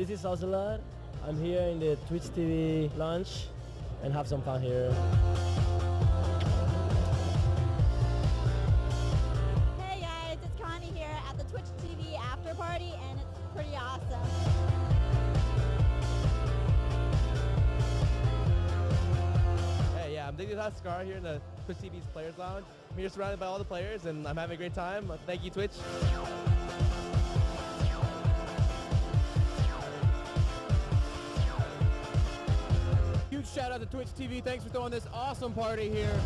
this is Ocelot. I'm here in the Twitch TV launch and have some fun here. Hey guys, it's Connie here at the Twitch TV after party and it's pretty awesome. Hey, yeah, I'm Diggy Scar here in the Twitch TV's Players Lounge. I'm here surrounded by all the players and I'm having a great time. Thank you, Twitch. Huge shout out to Twitch TV. Thanks for throwing this awesome party here.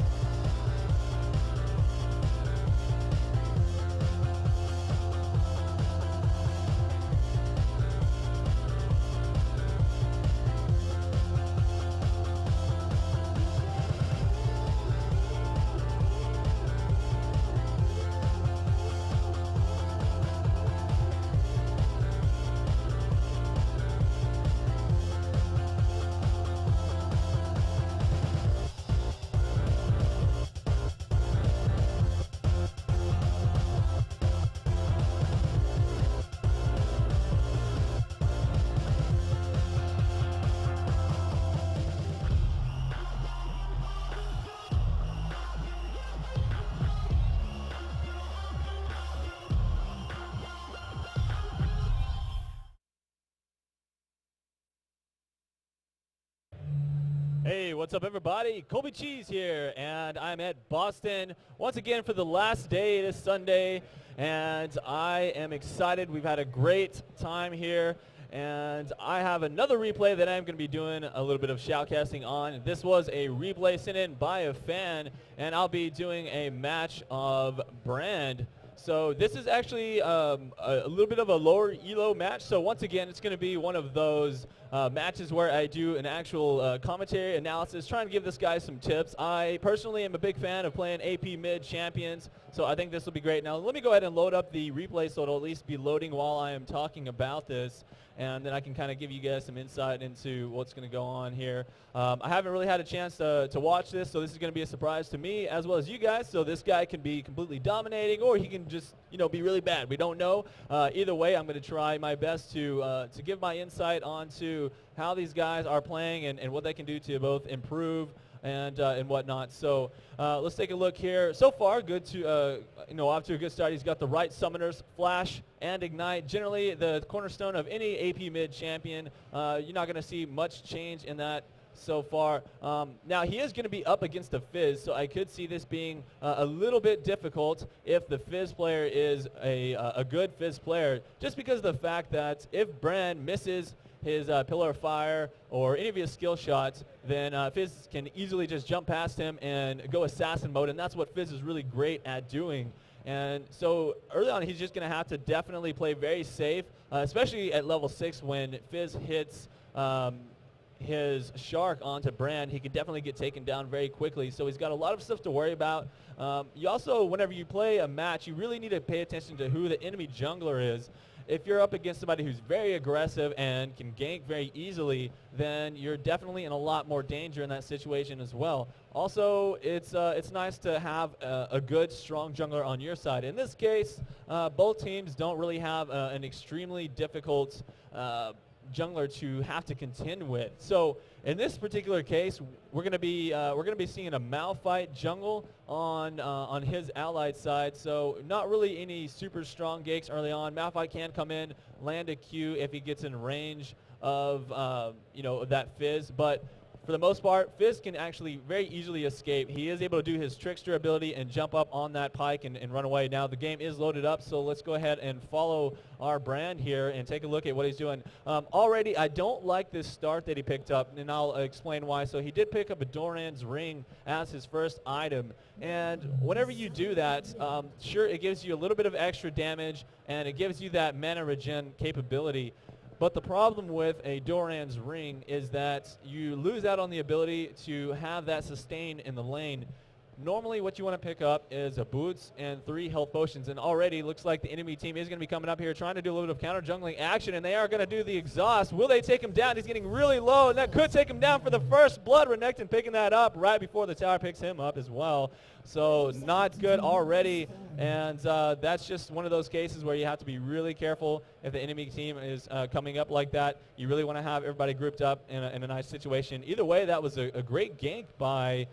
Hey, what's up everybody? Colby Cheese here, and I'm at Boston once again for the last day this Sunday, and I am excited. We've had a great time here, and I have another replay that I'm going to be doing a little bit of shoutcasting on. This was a replay sent in by a fan, and I'll be doing a match of Brand. So this is actually a little bit of a lower elo match. So once again, it's going to be one of those matches where I do an actual commentary analysis, trying to give this guy some tips. I personally am a big fan of playing AP mid champions, so I think this will be great. Now let me go ahead and load up the replay so it'll at least be loading while I am talking about this, and then I can kind of give you guys some insight into what's going to go on here. I haven't really had a chance to watch this, so this is going to be a surprise to me as well as you guys. So this guy can be completely dominating, or he can just, you know, be really bad. We don't know. Either way, I'm going to try my best to give my insight onto how these guys are playing and what they can do to both improve and whatnot. So let's take a look here. So far, good to off to a good start. He's got the right summoners, Flash and Ignite. Generally, the cornerstone of any AP mid champion. You're not going to see much change in that so far. Now he is going to be up against a Fizz, so I could see this being a little bit difficult if the Fizz player is a good Fizz player, just because of the fact that if Brand misses his Pillar of Fire or any of his skill shots, then Fizz can easily just jump past him and go assassin mode, and that's what Fizz is really great at doing. And so early on, he's just going to have to definitely play very safe, especially at level 6 when Fizz hits his Shark onto Brand. He can definitely get taken down very quickly, so he's got a lot of stuff to worry about. You also, whenever you play a match, you really need to pay attention to who the enemy jungler is. If you're up against somebody who's very aggressive and can gank very easily, then you're definitely in a lot more danger in that situation as well. Also, it's nice to have a good, strong jungler on your side. In this case, both teams don't really have an extremely difficult jungler to have to contend with. So in this particular case, we're gonna be seeing a Malphite jungle on his allied side. So not really any super strong ganks early on. Malphite can come in, land a Q if he gets in range of that Fizz, but for the most part, Fizz can actually very easily escape. He is able to do his Trickster ability and jump up on that pike and run away. Now the game is loaded up, so let's go ahead and follow our Brand here and take a look at what he's doing. Already, I don't like this start that he picked up, and I'll explain why. So he did pick up a Doran's Ring as his first item, and whenever you do that, sure, it gives you a little bit of extra damage, and it gives you that mana regen capability. But the problem with a Doran's Ring is that you lose out on the ability to have that sustain in the lane. normally what you want to pick up is a boots and 3 health potions, and already looks like the enemy team is going to be coming up here trying to do a little bit of counter jungling action, and they are going to do the exhaust. Will they take him down? He's getting really low, and that could take him down for the first blood. Renekton picking that up right before the tower picks him up as well. So not good already, and that's just one of those cases where you have to be really careful if the enemy team is coming up like that. You really want to have everybody grouped up in a nice situation. Either way, that was a great gank by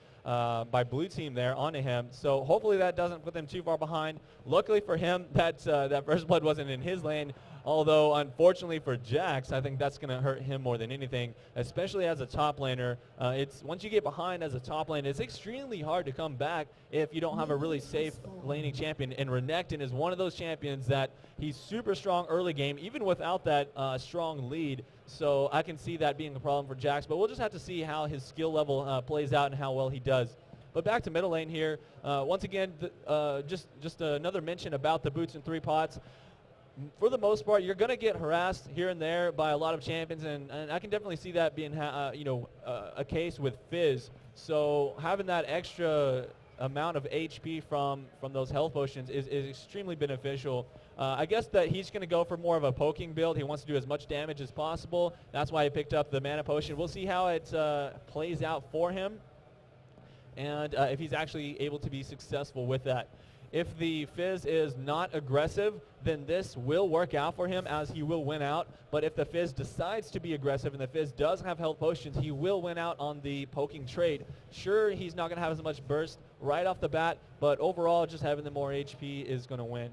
blue team there onto him. So hopefully that doesn't put them too far behind. Luckily for him, that first blood wasn't in his lane. Although, unfortunately for Jax, I think that's going to hurt him more than anything, especially as a top laner. It's once you get behind as a top lane, it's extremely hard to come back if you don't have a really safe laning champion. And Renekton is one of those champions that he's super strong early game, even without that strong lead. So I can see that being a problem for Jax. But we'll just have to see how his skill level plays out and how well he does. But back to middle lane here. Once again, just another mention about the boots and 3 pots. For the most part, you're going to get harassed here and there by a lot of champions, and I can definitely see that being a case with Fizz. So having that extra amount of HP from those health potions is extremely beneficial. I guess that he's going to go for more of a poking build. He wants to do as much damage as possible. That's why he picked up the mana potion. We'll see how it plays out for him, and if he's actually able to be successful with that. If the Fizz is not aggressive, then this will work out for him as he will win out. But if the Fizz decides to be aggressive and the Fizz does have health potions, he will win out on the poking trade. Sure, he's not going to have as much burst right off the bat, but overall just having the more HP is going to win.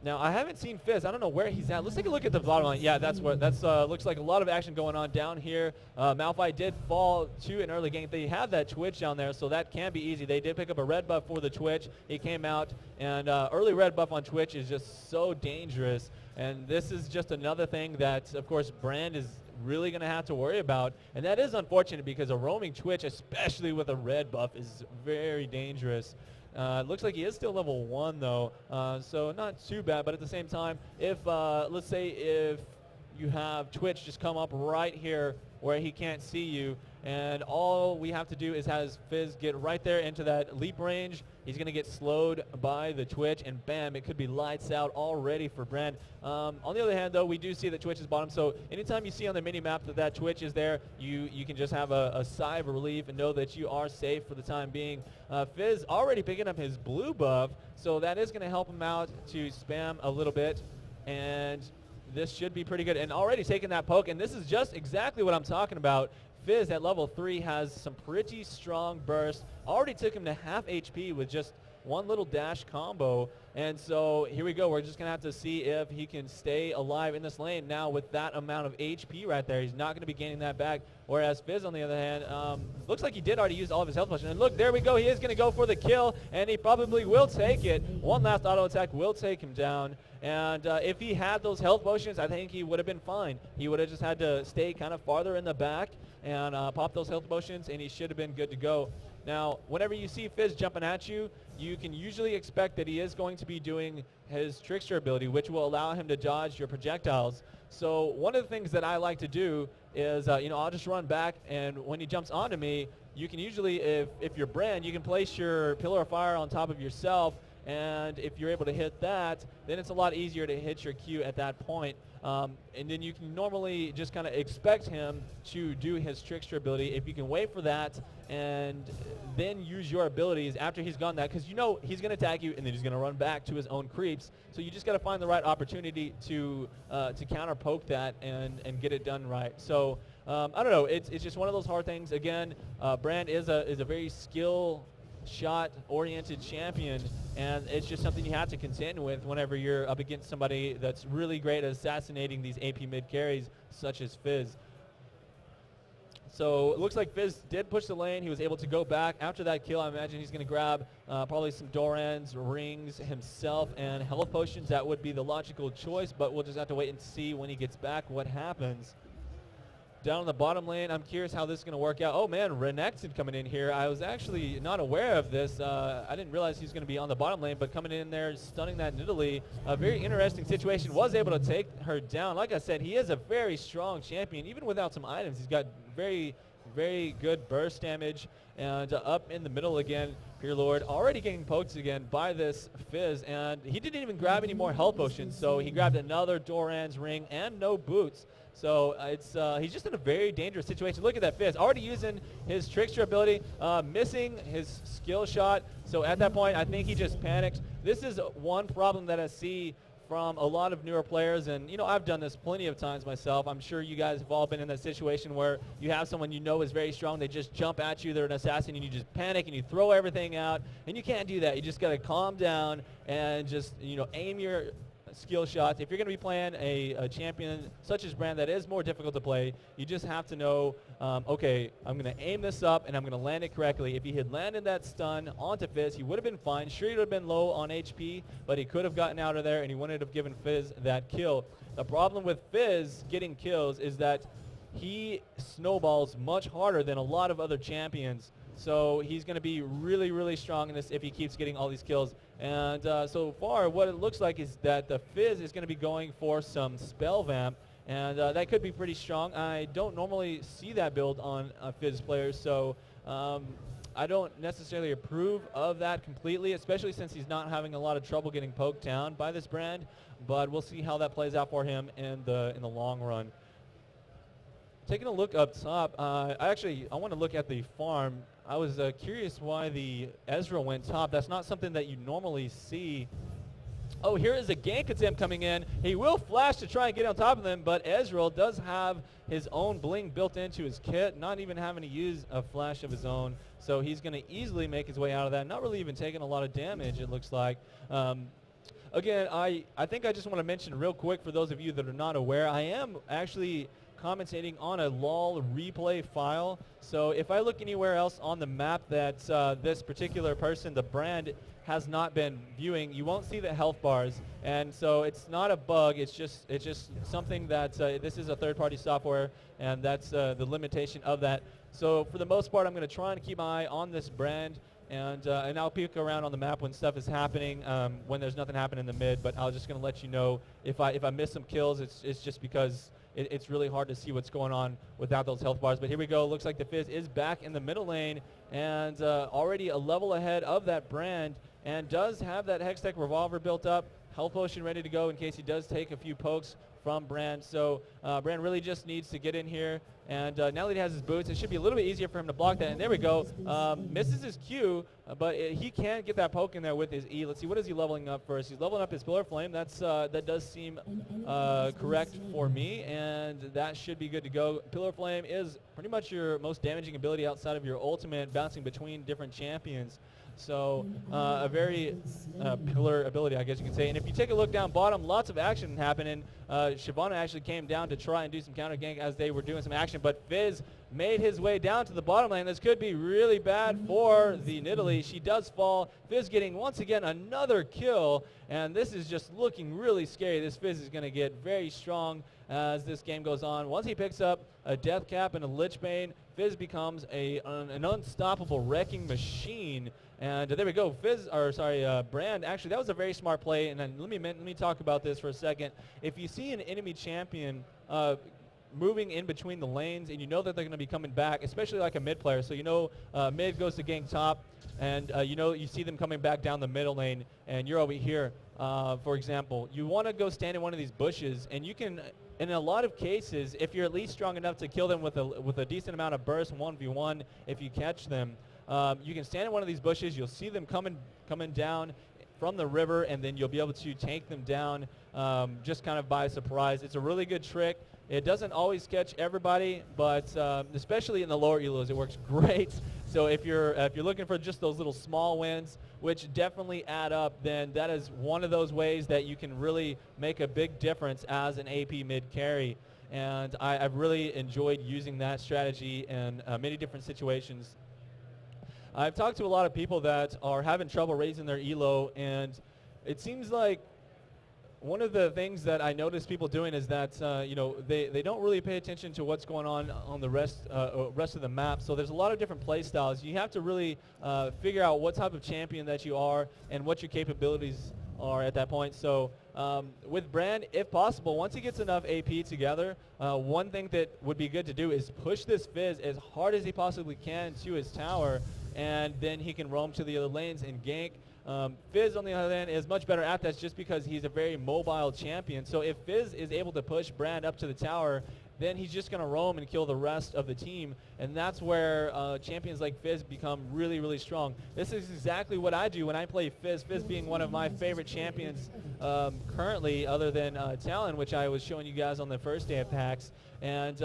Now, I haven't seen Fizz. I don't know where he's at. Let's take a look at the bottom line. Yeah, that's looks like a lot of action going on down here. Malphite did fall to an early game. They have that Twitch down there, so that can be easy. They did pick up a red buff for the Twitch. He came out, and early red buff on Twitch is just so dangerous. And this is just another thing that, of course, Brand is really going to have to worry about. And that is unfortunate because a roaming Twitch, especially with a red buff, is very dangerous. Looks like he is still level 1 though, so not too bad. But at the same time, if let's say if you have Twitch just come up right here where he can't see you, and all we have to do is have Fizz get right there into that leap range. He's going to get slowed by the Twitch, and bam, it could be lights out already for Brand. On the other hand, though, we do see that Twitch is bottom, so anytime you see on the mini-map that Twitch is there, you can just have a sigh of relief and know that you are safe for the time being. Fizz already picking up his blue buff, so that is going to help him out to spam a little bit, and this should be pretty good. And already taking that poke, and this is just exactly what I'm talking about. Fizz at level 3 has some pretty strong burst. Already took him to half HP with just one little dash combo. And so here we go. We're just going to have to see if he can stay alive in this lane. Now with that amount of HP right there, he's not going to be gaining that back. Whereas Fizz, on the other hand, looks like he did already use all of his health potions. And look, there we go. He is going to go for the kill, and he probably will take it. One last auto attack will take him down. And if he had those health potions, I think he would have been fine. He would have just had to stay kind of farther in the back and pop those health potions, and he should have been good to go. Now, whenever you see Fizz jumping at you, you can usually expect that he is going to be doing his Trickster ability, which will allow him to dodge your projectiles. So one of the things that I like to do is, I'll just run back, and when he jumps onto me, you can usually, if you're Brand, you can place your Pillar of Fire on top of yourself, and if you're able to hit that, then it's a lot easier to hit your Q at that point. And then you can normally just kind of expect him to do his Trickster ability. If you can wait for that and then use your abilities after he's gone that, because you know he's going to attack you and then he's going to run back to his own creeps. So you just got to find the right opportunity to counter poke that and get it done right. So I don't know. It's just one of those hard things. Again, Brand is a very shot-oriented champion, and it's just something you have to contend with whenever you're up against somebody that's really great at assassinating these AP mid carries, such as Fizz. So it looks like Fizz did push the lane. He was able to go back. After that kill, I imagine he's going to grab probably some Dorans, rings himself, and health potions. That would be the logical choice, but we'll just have to wait and see when he gets back what happens. Down in the bottom lane, I'm curious how this is going to work out. Oh man, Renekton coming in here. I was actually not aware of this. I didn't realize he was going to be on the bottom lane, but coming in there, stunning that Nidalee. A very interesting situation. Was able to take her down. Like I said, he is a very strong champion. Even without some items, he's got very very good burst damage. And up in the middle again, Pure Lord already getting poked again by this Fizz, and he didn't even grab any more health potions, so he grabbed another Doran's ring and no boots. So he's just in a very dangerous situation. Look at that Fizz, already using his Trickster ability, missing his skill shot. So at that point, I think he just panicked. This is one problem that I see from a lot of newer players, and you know, I've done this plenty of times myself. I'm sure you guys have all been in that situation where you have someone you know is very strong, they just jump at you, they're an assassin, and you just panic and you throw everything out, and you can't do that. You just gotta calm down and just, you know, aim your skill shots. If you're going to be playing a champion such as Brand that is more difficult to play, you just have to know, okay, I'm going to aim this up and I'm going to land it correctly. If he had landed that stun onto Fizz, he would have been fine. Sure, he would have been low on HP, but he could have gotten out of there and he wouldn't have given Fizz that kill. The problem with Fizz getting kills is that he snowballs much harder than a lot of other champions. So he's going to be really, really strong in this if he keeps getting all these kills. And so far, what it looks like is that the Fizz is going to be going for some Spell Vamp. And that could be pretty strong. I don't normally see that build on Fizz players, so I don't necessarily approve of that completely, especially since he's not having a lot of trouble getting poked down by this Brand. But we'll see how that plays out for him in the long run. Taking a look up top, I want to look at the farm. I was curious why the Ezreal went top. That's not something that you normally see. Oh, here is a gank attempt coming in. He will flash to try and get on top of them, but Ezreal does have his own bling built into his kit, not even having to use a flash of his own. So he's going to easily make his way out of that, not really even taking a lot of damage, it looks like. Again, I think I just want to mention real quick for those of you that are not aware, I am actually commentating on a LOL replay file. So if I look anywhere else on the map that this particular person, the Brand, has not been viewing, you won't see the health bars. And so it's not a bug, it's just something that this is a third-party software, and that's the limitation of that. So for the most part, I'm going to try and keep my eye on this Brand, and I'll peek around on the map when stuff is happening, when there's nothing happening in the mid, but I'm just going to let you know if I miss some kills, it's just because it's really hard to see what's going on without those health bars. But here we go. Looks like the Fizz is back in the middle lane and already a level ahead of that Brand, and does have that Hextech Revolver built up. Health potion ready to go in case he does take a few pokes from Brand. So Brand really just needs to get in here. And now that he has his boots, it should be a little bit easier for him to block that. And there we go. Misses his Q, but he can get that poke in there with his E. Let's see, what is he leveling up first? He's leveling up his Pillar Flame. That does seem correct for me, and that should be good to go. Pillar Flame is pretty much your most damaging ability outside of your ultimate, bouncing between different champions. So a very pillar ability, I guess you can say. And if you take a look down bottom, lots of action happening. Shyvana actually came down to try and do some counter gank as they were doing some action, but Fizz made his way down to the bottom lane. This could be really bad for the Nidalee. She does fall. Fizz getting, once again, another kill, and this is just looking really scary. This Fizz is going to get very strong as this game goes on. Once he picks up a Death Cap and a Lich Bane, Fizz becomes an unstoppable wrecking machine. And there we go. Brand, actually, that was a very smart play. And then let me talk about this for a second. If you see an enemy champion moving in between the lanes, and you know that they're going to be coming back, especially like a mid player. So you know mid goes to gank top, and you see them coming back down the middle lane, and you're over here, for example. You want to go stand in one of these bushes, and you can, in a lot of cases, if you're at least strong enough to kill them with a decent amount of burst 1v1, if you catch them, you can stand in one of these bushes. You'll see them coming down from the river, and then you'll be able to take them down just kind of by surprise. It's a really good trick. It doesn't always catch everybody, but especially in the lower elos, it works great. So if you're looking for just those little small wins, which definitely add up, then that is one of those ways that you can really make a big difference as an AP mid carry. And I've really enjoyed using that strategy in many different situations. I've talked to a lot of people that are having trouble raising their elo, and it seems like one of the things that I notice people doing is that they don't really pay attention to what's going on the rest of the map. So there's a lot of different play styles. You have to really figure out what type of champion that you are and what your capabilities are at that point. So with Brand, if possible, once he gets enough AP together, one thing that would be good to do is push this Fizz as hard as he possibly can to his tower, and then he can roam to the other lanes and gank. Fizz, on the other hand, is much better at that just because he's a very mobile champion. So if Fizz is able to push Brand up to the tower, then he's just going to roam and kill the rest of the team. And that's where champions like Fizz become really, really strong. This is exactly what I do when I play Fizz, Fizz being one of my favorite champions currently, other than Talon, which I was showing you guys on the first day of PAX. And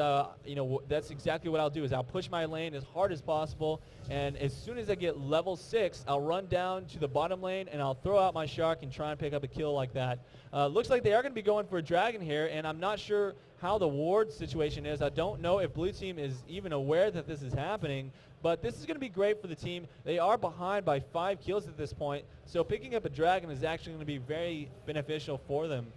you know, that's exactly what I'll do, is I'll push my lane as hard as possible, and as soon as I get level 6, I'll run down to the bottom lane and I'll throw out my Shark and try and pick up a kill like that. Looks like they are going to be going for a Dragon here, and I'm not sure how the ward situation is. I don't know if blue team is even aware that this is happening, but this is going to be great for the team. They are behind by 5 kills at this point, so picking up a Dragon is actually going to be very beneficial for them.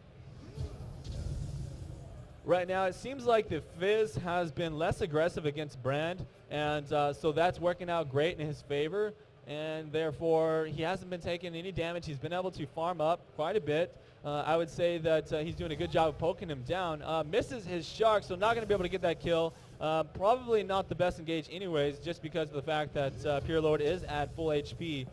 Right now, it seems like the Fizz has been less aggressive against Brand, and so that's working out great in his favor, and therefore he hasn't been taking any damage. He's been able to farm up quite a bit. I would say that he's doing a good job of poking him down. Misses his Shark, so not going to be able to get that kill. Probably not the best engage anyways, just because of the fact that Pure Lord is at full HP.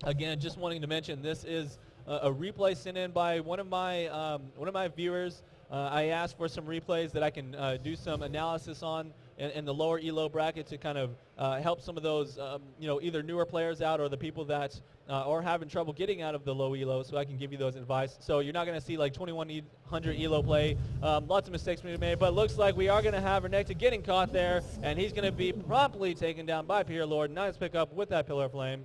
Again, just wanting to mention, this is a replay sent in by one of my viewers. I asked for some replays that I can do some analysis on in the lower elo bracket to kind of help some of those you know, either newer players out or the people that are having trouble getting out of the low elo, so I can give you those advice. So you're not going to see like 2100 elo play. Lots of mistakes being made, but it looks like we are going to have Renekton getting caught there, and he's going to be promptly taken down by Pure Lord. Nice pick up with that Pillar of Flame,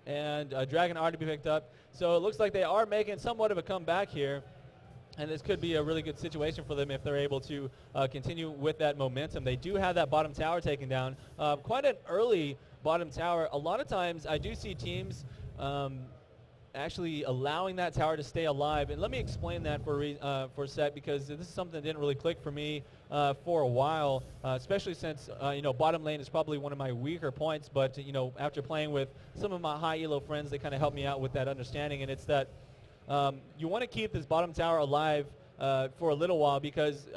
and Dragon already be picked up. So it looks like they are making somewhat of a comeback here, and this could be a really good situation for them if they're able to continue with that momentum. They do have that bottom tower taken down. Quite an early bottom tower. A lot of times I do see teams actually allowing that tower to stay alive, and let me explain that for a sec, because this is something that didn't really click for me for a while, especially since you know, bottom lane is probably one of my weaker points, but you know, after playing with some of my high elo friends, they kind of helped me out with that understanding, and it's that you want to keep this bottom tower alive for a little while, because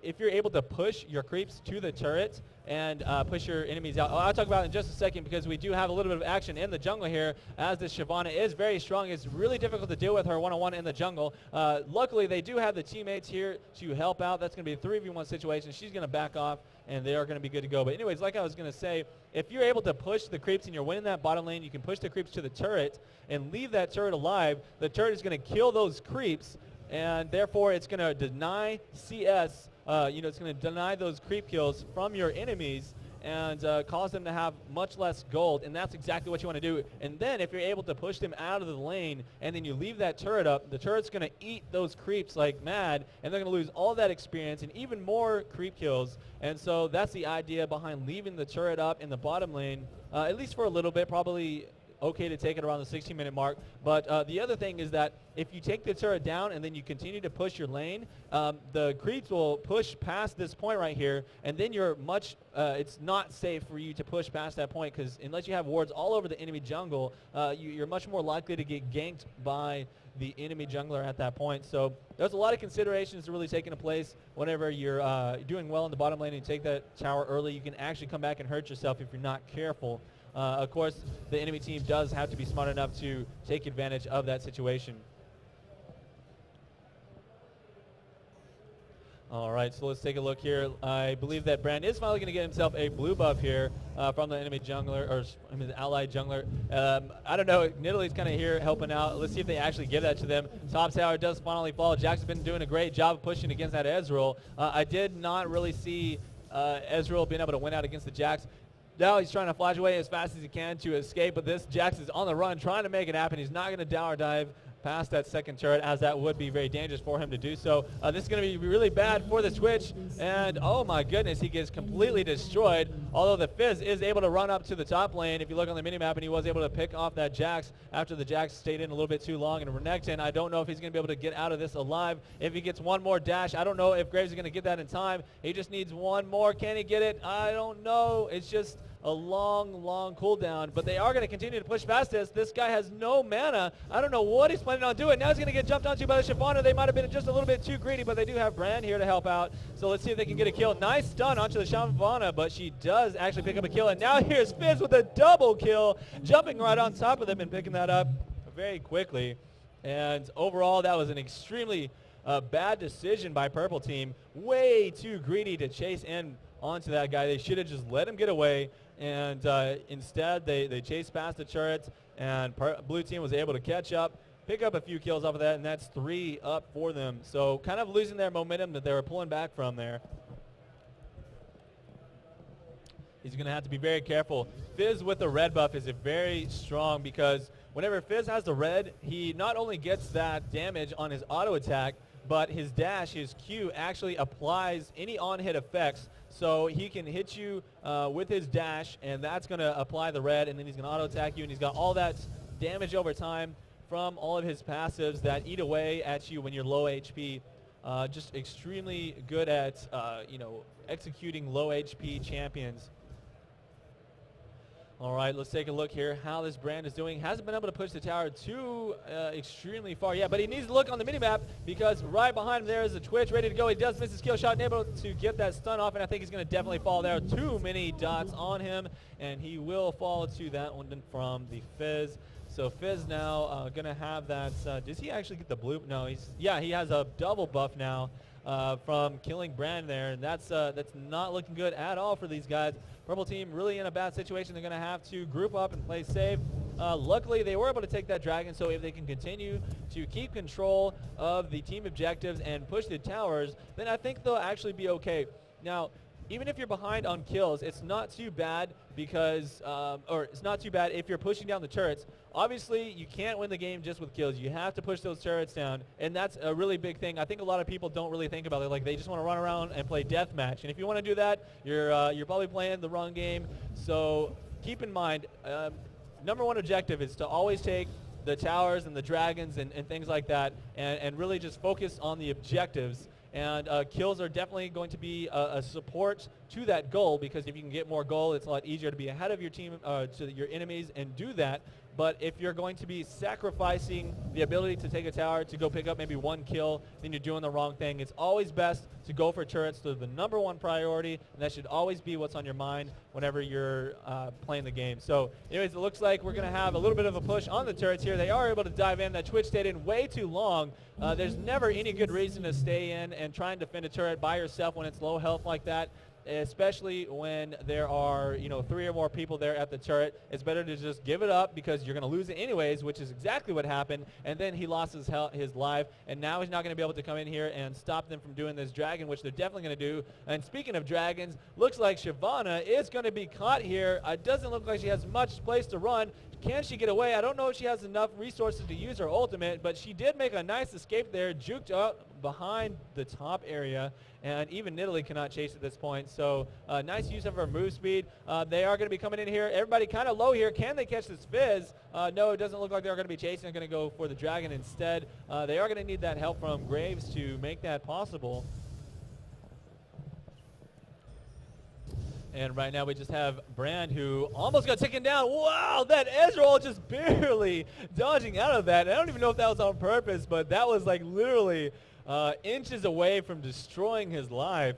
if you're able to push your creeps to the turret and push your enemies out. I'll talk about it in just a second, because we do have a little bit of action in the jungle here, as this Shyvana is very strong. It's really difficult to deal with her one-on-one in the jungle. Luckily, they do have the teammates here to help out. That's going to be a 3v1 situation. She's going to back off, and they are going to be good to go. But anyways, like I was going to say, if you're able to push the creeps and you're winning that bottom lane, you can push the creeps to the turret and leave that turret alive. The turret is going to kill those creeps, and therefore it's going to deny CS, you know, it's going to deny those creep kills from your enemies and cause them to have much less gold, and that's exactly what you want to do. And then if you're able to push them out of the lane and then you leave that turret up, the turret's going to eat those creeps like mad, and they're going to lose all that experience and even more creep kills. And so that's the idea behind leaving the turret up in the bottom lane, at least for a little bit, probably okay to take it around the 16-minute mark. But the other thing is that if you take the turret down and then you continue to push your lane, the creeps will push past this point right here, and then you're much, it's not safe for you to push past that point, because unless you have wards all over the enemy jungle, you're much more likely to get ganked by the enemy jungler at that point. So there's a lot of considerations really taking place whenever you're doing well in the bottom lane and you take that tower early. You can actually come back and hurt yourself if you're not careful. Of course, the enemy team does have to be smart enough to take advantage of that situation. All right, so let's take a look here. I believe that Brand is finally going to get himself a blue buff here from the enemy jungler, or I mean the allied jungler. I don't know, Nidalee kind of here helping out. Let's see if they actually give that to them. Top tower does finally fall. Jax has been doing a great job of pushing against that Ezreal. I did not really see Ezreal being able to win out against the Jax. Now he's trying to flash away as fast as he can to escape, but this Jax is on the run trying to make it happen. He's not going to tower dive past that second turret, as that would be very dangerous for him to do so. This is going to be really bad for the Twitch, and oh my goodness, he gets completely destroyed, although the Fizz is able to run up to the top lane if you look on the minimap, and he was able to pick off that Jax after the Jax stayed in a little bit too long. And Renekton, I don't know if he's going to be able to get out of this alive. If he gets one more dash, I don't know if Graves is going to get that in time. He just needs one more. Can he get it? I don't know. It's just a long cooldown, but they are going to continue to push past this. This guy has no mana. I don't know what he's planning on doing. Now he's going to get jumped onto by the Shyvana. They might have been just a little bit too greedy, but they do have Brand here to help out. So let's see if they can get a kill. Nice stun onto the Shyvana, but she does actually pick up a kill. And now here's Fizz with a double kill, jumping right on top of them and picking that up very quickly. And overall, that was an extremely bad decision by Purple Team. Way too greedy to chase in onto that guy. They should have just let him get away. And instead, they chased past the turrets, and Blue Team was able to catch up, pick up a few kills off of that, and that's 3 up for them. So kind of losing their momentum that they were pulling back from there. He's going to have to be very careful. Fizz with the red buff is very strong because whenever Fizz has the red, he not only gets that damage on his auto attack, but his dash, his Q, actually applies any on-hit effects. So he can hit you with his dash, and that's going to apply the red, and then he's going to auto-attack you, and he's got all that damage over time from all of his passives that eat away at you when you're low HP. Just extremely good at, executing low HP champions. All right, let's take a look here how this Brand is doing. Hasn't been able to push the tower too extremely far yet, but he needs to look on the minimap because right behind him there is a Twitch ready to go. He does miss his kill shot and able to get that stun off, and I think he's going to definitely fall there. Too many dots on him, and he will fall to that one from the Fizz. So Fizz now going to have that. Does he actually get the blue? No, he has a double buff now from killing Brand there, and that's not looking good at all for these guys. Purple Team really in a bad situation. They're going to have to group up and play safe. Luckily, they were able to take that dragon, so if they can continue to keep control of the team objectives and push the towers, then I think they'll actually be okay. Now, even if you're behind on kills, it's not too bad because, or it's not too bad if you're pushing down the turrets. Obviously, you can't win the game just with kills. You have to push those turrets down, and that's a really big thing. I think a lot of people don't really think about it. Like, they just want to run around and play deathmatch. And if you want to do that, you're probably playing the wrong game. So keep in mind, number one objective is to always take the towers and the dragons and things like that, and really just focus on the objectives. And kills are definitely going to be a support to that goal, because if you can get more gold, it's a lot easier to be ahead of your team, to your enemies, and do that. But if you're going to be sacrificing the ability to take a tower to go pick up maybe one kill, then you're doing the wrong thing. It's always best to go for turrets. They're the number one priority, and that should always be what's on your mind whenever you're playing the game. So anyways, it looks like we're going to have a little bit of a push on the turrets here. They are able to dive in. That Twitch stayed in way too long. There's never any good reason to stay in and try and defend a turret by yourself when it's low health like that, especially when there are 3 or more people there at the turret. It's better to just give it up because you're going to lose it anyways, which is exactly what happened. And then he lost his life, and now he's not going to be able to come in here and stop them from doing this dragon, which they're definitely going to do. And speaking of dragons, looks like Shyvana is going to be caught here. It doesn't look like she has much place to run. Can she get away? I don't know if she has enough resources to use her ultimate, but she did make a nice escape there, juked up behind the top area, and even Nidalee cannot chase at this point. So nice use of her move speed. They are going to be coming in here. Everybody kind of low here. Can they catch this Fizz? No, it doesn't look like they're going to be chasing. They're going to go for the dragon instead. They are going to need that help from Graves to make that possible. And right now we just have Brand, who almost got taken down. Wow, that Ezreal just barely dodging out of that. And I don't even know if that was on purpose, but that was like literally inches away from destroying his life.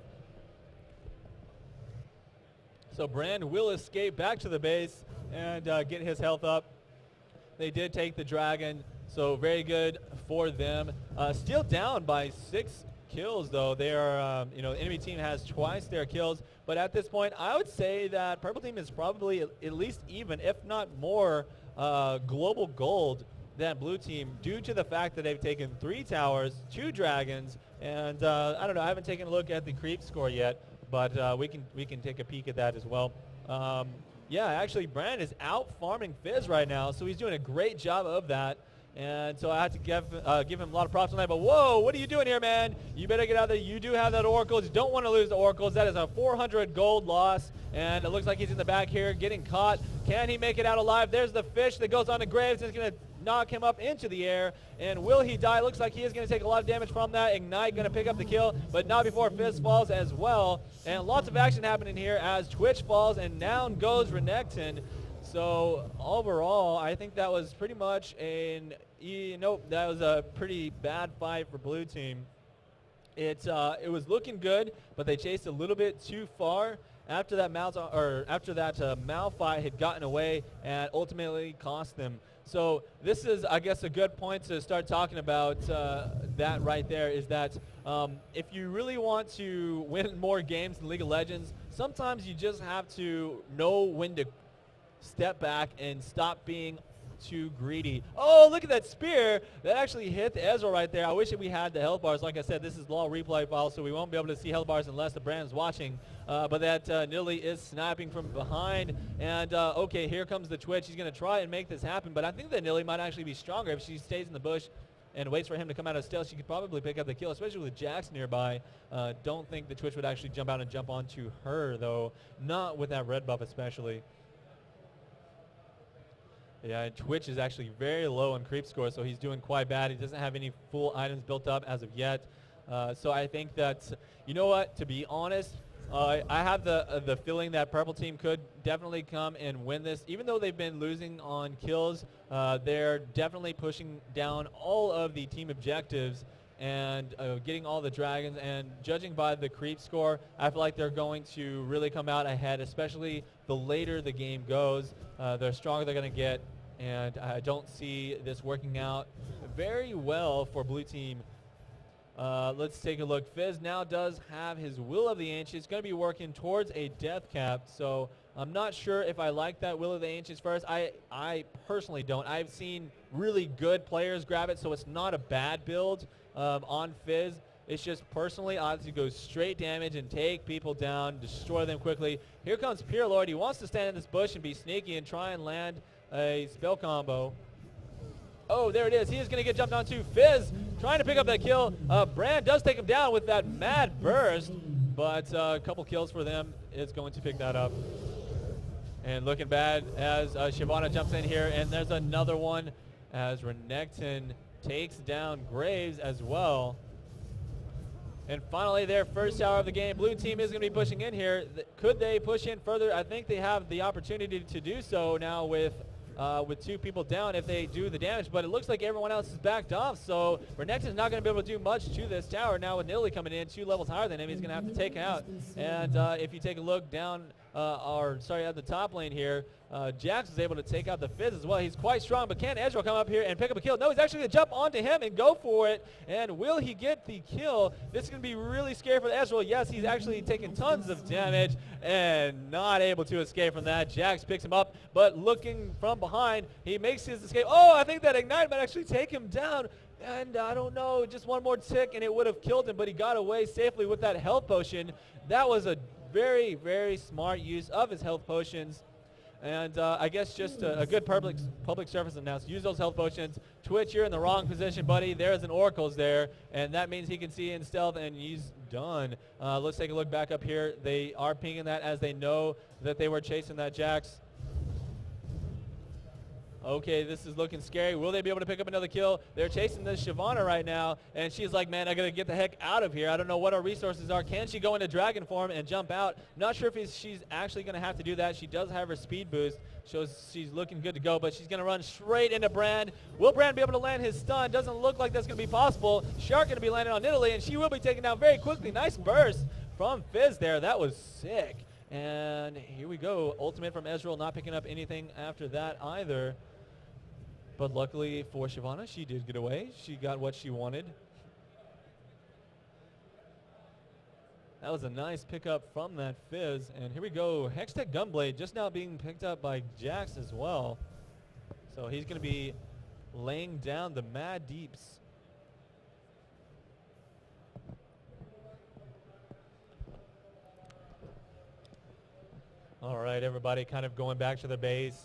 So Brand will escape back to the base and get his health up. They did take the dragon, so very good for them. Still down by 6 kills, though. They are, the enemy team has twice their kills. But at this point, I would say that Purple Team is probably at least even, if not more, global gold than Blue Team, due to the fact that they've taken 3 towers, 2 dragons, and I don't know. I haven't taken a look at the creep score yet, but we can take a peek at that as well. Yeah, actually, Brand is out farming Fizz right now, so he's doing a great job of that. And so I had to give him a lot of props on that. But whoa, what are you doing here, man? You better get out there. You do have that Oracles. You don't want to lose the Oracles. That is a 400 gold loss. And it looks like he's in the back here getting caught. Can he make it out alive? There's the fish that goes on to Graves. It's going to knock him up into the air. And will he die? Looks like he is going to take a lot of damage from that. Ignite going to pick up the kill, but not before Fizz falls as well. And lots of action happening here as Twitch falls and down goes Renekton. So overall, I think that was pretty much that was a pretty bad fight for blue team. It was looking good, but they chased a little bit too far after that Mal fight had gotten away and ultimately cost them. So this is, I guess, a good point to start talking about that right there, is that if you really want to win more games in League of Legends, sometimes you just have to know when to step back and stop being too greedy. Oh, look at that spear. That actually hit the Ezreal right there. I wish that we had the health bars. Like I said, this is law replay file, so we won't be able to see health bars unless the brand's watching. But that Nidalee is sniping from behind. And, okay, here comes the Twitch. He's going to try and make this happen. But I think that Nidalee might actually be stronger if she stays in the bush and waits for him to come out of stealth. She could probably pick up the kill, especially with Jax nearby. Don't think the Twitch would actually jump out and jump onto her, though. Not with that red buff especially. Yeah, and Twitch is actually very low on creep score, so he's doing quite bad. He doesn't have any full items built up as of yet. So I think that, you know what, to be honest, I have the feeling that Purple Team could definitely come and win this. Even though they've been losing on kills, they're definitely pushing down all of the team objectives and getting all the dragons. And judging by the creep score, I feel like they're going to really come out ahead, especially the later the game goes. The stronger they're going to get. And I don't see this working out very well for blue team. Let's take a look. Fizz now does have his Will of the Ancients. It's going to be working towards a death cap. So I'm not sure if I like that Will of the Ancients first. I personally don't. I've seen really good players grab it, so it's not a bad build on Fizz. It's just personally, I like to go straight damage and take people down, destroy them quickly. Here comes Pure Lord. He wants to stand in this bush and be sneaky and try and land a spell combo. Oh, there it is. He is going to get jumped onto. Fizz trying to pick up that kill. Brand does take him down with that mad burst, but a couple kills for them is going to pick that up. And looking bad as Shyvana jumps in here, and there's another one as Renekton takes down Graves as well. And finally, their first tower of the game. Blue team is going to be pushing in here. Could they push in further? I think they have the opportunity to do so now with two people down if they do the damage. But it looks like everyone else is backed off. So Renekton's not going to be able to do much to this tower. Now with Nidalee coming in 2 levels higher than him, he's going to have to take out. And if you take a look down, at the top lane here, Jax is able to take out the Fizz as well. He's quite strong, but can Ezreal come up here and pick up a kill? No, he's actually going to jump onto him and go for it. And will he get the kill? This is going to be really scary for the Ezreal. Yes, he's actually taking tons of damage and not able to escape from that. Jax picks him up, but looking from behind, he makes his escape. Oh, I think that Ignite might actually take him down. And I don't know, just one more tick and it would have killed him, but he got away safely with that health potion. That was a very, very smart use of his health potions. And I guess just a good public service announcement. Use those health potions. Twitch, you're in the wrong position, buddy. There's an Oracle's there, and that means he can see in stealth, and he's done. Let's take a look back up here. They are pinging that as they know that they were chasing that Jax. Okay, this is looking scary. Will they be able to pick up another kill? They're chasing this Shyvana right now, and she's like, man, I got to get the heck out of here. I don't know what our resources are. Can she go into dragon form and jump out? Not sure if she's actually going to have to do that. She does have her speed boost. Shows she's looking good to go, but she's going to run straight into Brand. Will Brand be able to land his stun? Doesn't look like that's going to be possible. Shark going to be landing on Nidalee, and she will be taken down very quickly. Nice burst from Fizz there. That was sick. And here we go. Ultimate from Ezreal, not picking up anything after that either. But luckily for Shyvana, she did get away. She got what she wanted. That was a nice pickup from that Fizz. And here we go. Hextech Gunblade just now being picked up by Jax as well. So he's going to be laying down the Mad Deeps. All right, everybody kind of going back to the base.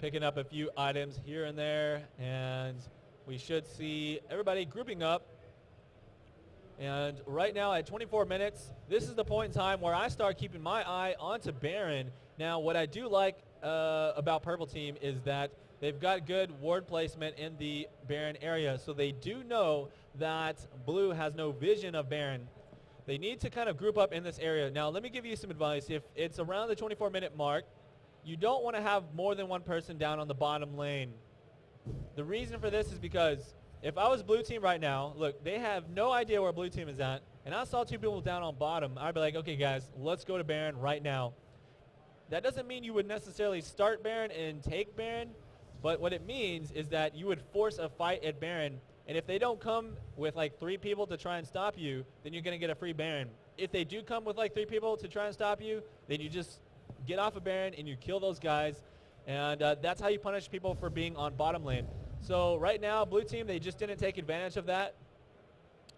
Picking up a few items here and there, and we should see everybody grouping up. And right now at 24 minutes, this is the point in time where I start keeping my eye onto Baron. Now, what I do like about Purple Team is that they've got good ward placement in the Baron area, so they do know that Blue has no vision of Baron. They need to kind of group up in this area. Now, let me give you some advice. If it's around the 24-minute mark, you don't want to have more than one person down on the bottom lane. The reason for this is because if I was Blue Team right now, look, they have no idea where Blue Team is at, and I saw two people down on bottom, I'd be like, okay, guys, let's go to Baron right now. That doesn't mean you would necessarily start Baron and take Baron, but what it means is that you would force a fight at Baron, and if they don't come with like 3 people to try and stop you, then you're going to get a free Baron. If they do come with like 3 people to try and stop you, then you just get off of Baron and you kill those guys, and that's how you punish people for being on bottom lane. So right now, Blue Team, they just didn't take advantage of that.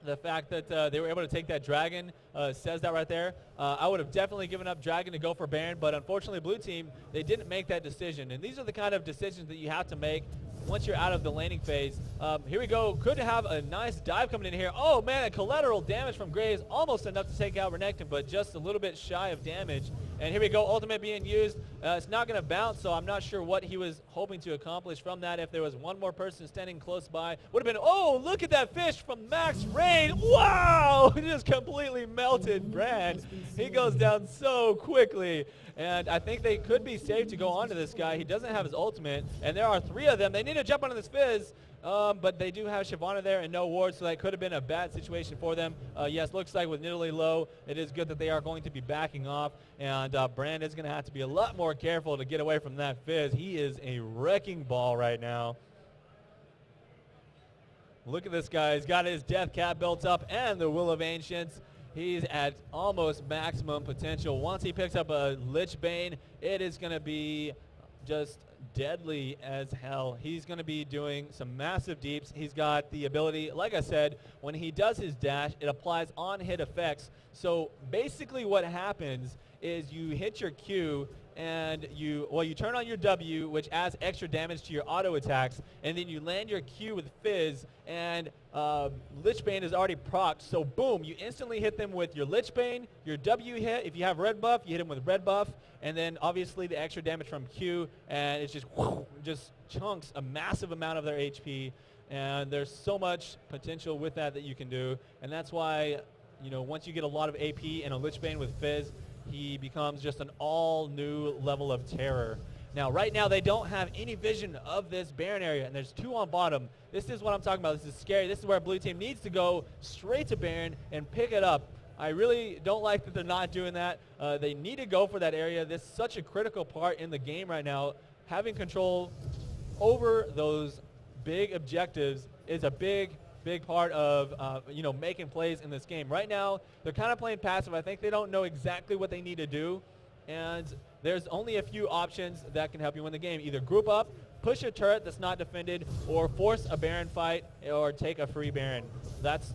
The fact that they were able to take that Dragon says that right there. I would have definitely given up Dragon to go for Baron, but unfortunately Blue Team, they didn't make that decision. And these are the kind of decisions that you have to make once you're out of the laning phase. Here we go. Could have a nice dive coming in here. Oh, man, a collateral damage from Graves. Almost enough to take out Renekton, but just a little bit shy of damage. And here we go. Ultimate being used. It's not going to bounce, so I'm not sure what he was hoping to accomplish from that. If there was one more person standing close by, would have been, oh, look at that fish from Max Rain. Wow! He just completely melted Brand. He goes down so quickly. And I think they could be safe to go on to this guy. He doesn't have his ultimate, and there are 3 of them. They need to jump onto this Fizz, but they do have Shyvana there and no ward, so that could have been a bad situation for them. Yes, looks like with Nidalee low, it is good that they are going to be backing off, and Brand is going to have to be a lot more careful to get away from that Fizz. He is a wrecking ball right now. Look at this guy. He's got his Death Cap built up and the Will of Ancients. He's at almost maximum potential. Once he picks up a Lich Bane, it is going to be just deadly as hell. He's going to be doing some massive deeps. He's got the ability, like I said, when he does his dash, it applies on-hit effects. So basically what happens is you hit your Q and you turn on your W, which adds extra damage to your auto attacks, and then you land your Q with Fizz, and Lich Bane is already procced, so boom, you instantly hit them with your Lich Bane, your W hit. If you have red buff, you hit him with red buff, and then obviously the extra damage from Q, and it's just chunks a massive amount of their HP, and there's so much potential with that you can do, and that's why, you know, once you get a lot of AP and a Lich Bane with Fizz, he becomes just an all-new level of terror. Now, right now, they don't have any vision of this Baron area, and there's 2 on bottom. This is what I'm talking about. This is scary. This is where Blue Team needs to go straight to Baron and pick it up. I really don't like that they're not doing that. They need to go for that area. This is such a critical part in the game right now. Having control over those big objectives is a big part of making plays in this game. Right now, they're kind of playing passive. I think they don't know exactly what they need to do, and there's only a few options that can help you win the game. Either group up, push a turret that's not defended, or force a Baron fight, or take a free Baron. That's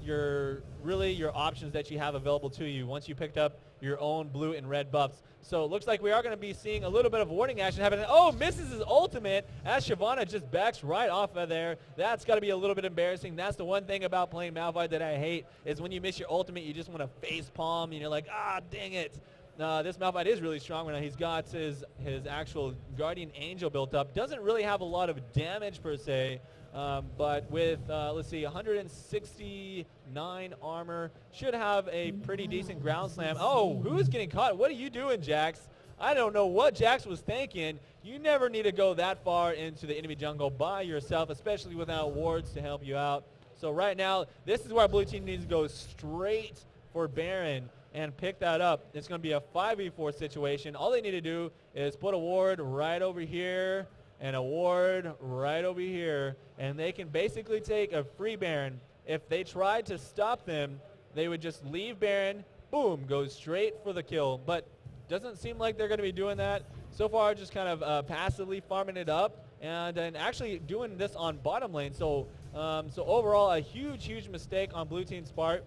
really your options that you have available to you once you picked up your own blue and red buffs. So it looks like we are going to be seeing a little bit of warding action happening. Oh, misses his ultimate as Shyvana just backs right off of there. That's got to be a little bit embarrassing. That's the one thing about playing Malphite that I hate, is when you miss your ultimate, you just want to face palm, and you're like, ah, dang it. This Malphite is really strong right now. He's got his actual Guardian Angel built up. Doesn't really have a lot of damage per se, but with, let's see, 169 armor, should have a pretty decent ground slam. Oh, who's getting caught? What are you doing, Jax? I don't know what Jax was thinking. You never need to go that far into the enemy jungle by yourself, especially without wards to help you out. So right now, this is where Blue Team needs to go straight for Baron and pick that up. It's going to be a 5v4 situation. All they need to do is put a ward right over here and a ward right over here, and they can basically take a free Baron. If they tried to stop them, they would just leave Baron, boom, go straight for the kill. But doesn't seem like they're going to be doing that. So far, just kind of passively farming it up and actually doing this on bottom lane. So overall, a huge mistake on Blue Team's part.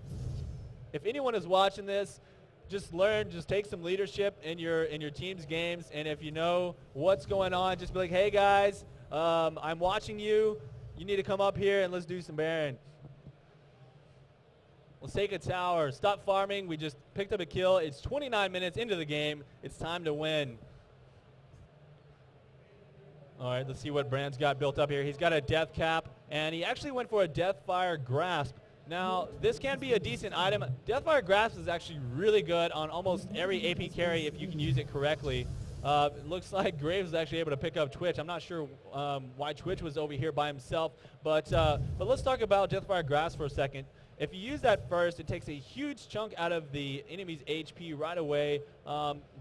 If anyone is watching this, just take some leadership in your team's games, and if you know what's going on, just be like, hey guys, I'm watching you. you need to come up here and let's do some Baron. Let's take a tower. Stop farming. We just picked up a kill. It's 29 minutes into the game. It's time to win. All right, let's see what Brand's got built up here. He's got a death cap, and he actually went for a Deathfire Grasp. Now, this can be a decent item. Deathfire Grasp is actually really good on almost every AP carry if you can use it correctly. It looks like Graves was actually able to pick up Twitch. I'm not sure why Twitch was over here by himself, but let's talk about Deathfire Grasp for a second. If you use that first, it takes a huge chunk out of the enemy's HP right away.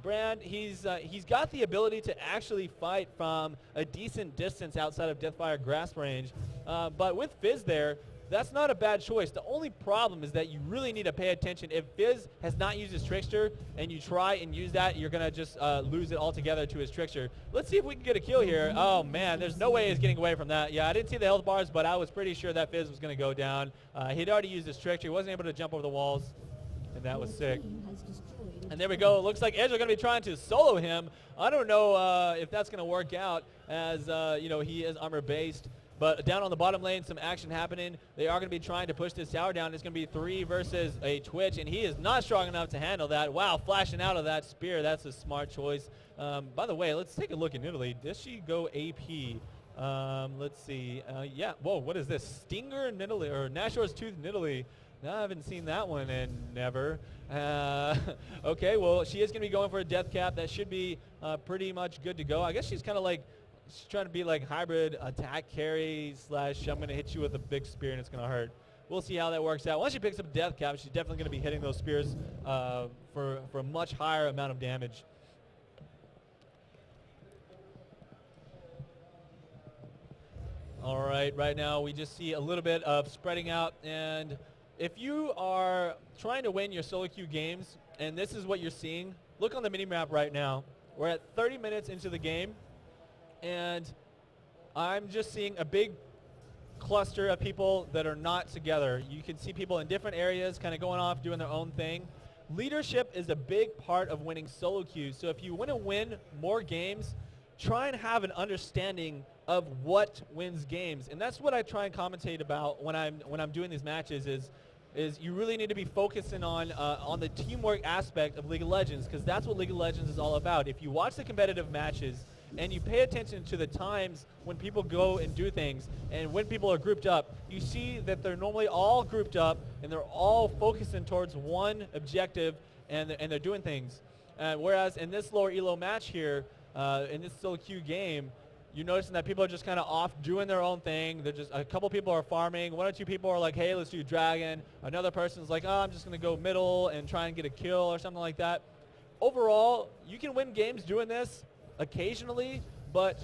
Brand, he's got the ability to actually fight from a decent distance outside of Deathfire Grasp range. But with Fizz there, that's not a bad choice. The only problem is that you really need to pay attention. If Fizz has not used his Trickster and you try and use that, you're going to just lose it altogether to his Trickster. Let's see if we can get a kill here. Oh, man, there's no way he's getting away from that. Yeah, I didn't see the health bars, but I was pretty sure that Fizz was going to go down. He'd already used his Trickster. He wasn't able to jump over the walls, and that was sick. And there we go. It looks like Edge are going to be trying to solo him. I don't know if that's going to work out as, he is armor-based. But down on the bottom lane, some action happening. They are going to be trying to push this tower down. It's going to be 3 versus a Twitch, and he is not strong enough to handle that. Wow, flashing out of that spear. That's a smart choice. By the way, let's take a look at Nidalee. Does she go AP? Let's see. Yeah. Whoa, what is this? Stinger Nidalee, or Nashor's Tooth Nidalee. No, I haven't seen that one in never. Okay, well, she is going to be going for a death cap. That should be pretty much good to go. I guess she's kind of like, she's trying to be like hybrid attack carry / I'm going to hit you with a big spear and it's going to hurt. We'll see how that works out. Once she picks up death cap, she's definitely going to be hitting those spears for a much higher amount of damage. All right now we just see a little bit of spreading out, and if you are trying to win your solo queue games, and this is what you're seeing, look on the mini-map right now. We're at 30 minutes into the game, and I'm just seeing a big cluster of people that are not together. You can see people in different areas kind of going off, doing their own thing. Leadership is a big part of winning solo queues, so if you want to win more games, try and have an understanding of what wins games. And that's what I try and commentate about when I'm doing these matches is you really need to be focusing on the teamwork aspect of League of Legends, because that's what League of Legends is all about. If you watch the competitive matches and you pay attention to the times when people go and do things and when people are grouped up, you see that they're normally all grouped up and they're all focusing towards one objective, and they're doing things. Whereas in this lower elo match here, in this solo queue game, you're noticing that people are just kind of off doing their own thing. They're just, a couple people are farming. 1 or 2 people are like, hey, let's do dragon. Another person's like, oh, I'm just going to go middle and try and get a kill or something like that. Overall, you can win games doing this occasionally, but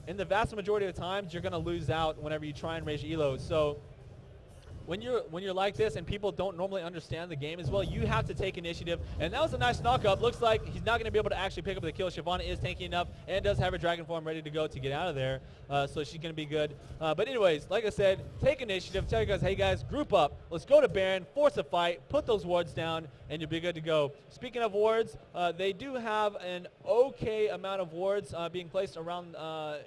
in the vast majority of the times, you're going to lose out whenever you try and raise your elo. So when you're like this and people don't normally understand the game as well, you have to take initiative. And that was a nice knock-up. Looks like he's not going to be able to actually pick up the kill. Shyvana is tanky enough and does have her dragon form ready to go to get out of there. So she's going to be good. But anyways, like I said, take initiative. Tell you guys, hey guys, group up. Let's go to Baron, force a fight, put those wards down, and you'll be good to go. Speaking of wards, they do have an okay amount of wards being placed around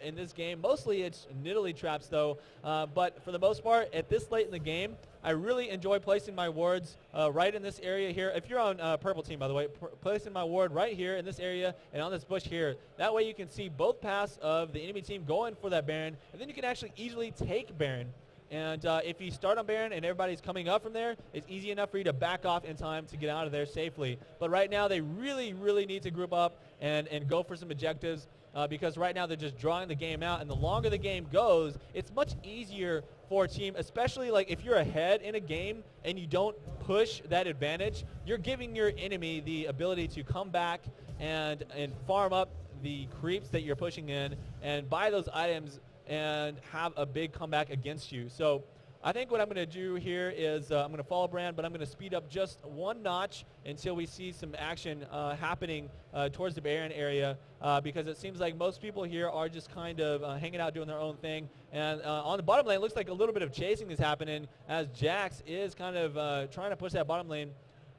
in this game. Mostly it's Nidalee traps though. But for the most part, at this late in the game, I really enjoy placing my wards right in this area here. If you're on purple team, by the way, placing my ward right here in this area and on this bush here. That way you can see both paths of the enemy team going for that Baron, and then you can actually easily take Baron. And if you start on Baron and everybody's coming up from there, it's easy enough for you to back off in time to get out of there safely. But right now they really, really need to group up and go for some objectives because right now they're just drawing the game out. And the longer the game goes, it's much easier for a team, especially like if you're ahead in a game and you don't push that advantage, you're giving your enemy the ability to come back and farm up the creeps that you're pushing in and buy those items and have a big comeback against you. So I think what I'm going to do here is I'm going to follow Brand, but I'm going to speed up just 1 notch until we see some action happening towards the Baron area because it seems like most people here are just kind of hanging out doing their own thing. And on the bottom lane, it looks like a little bit of chasing is happening as Jax is kind of trying to push that bottom lane,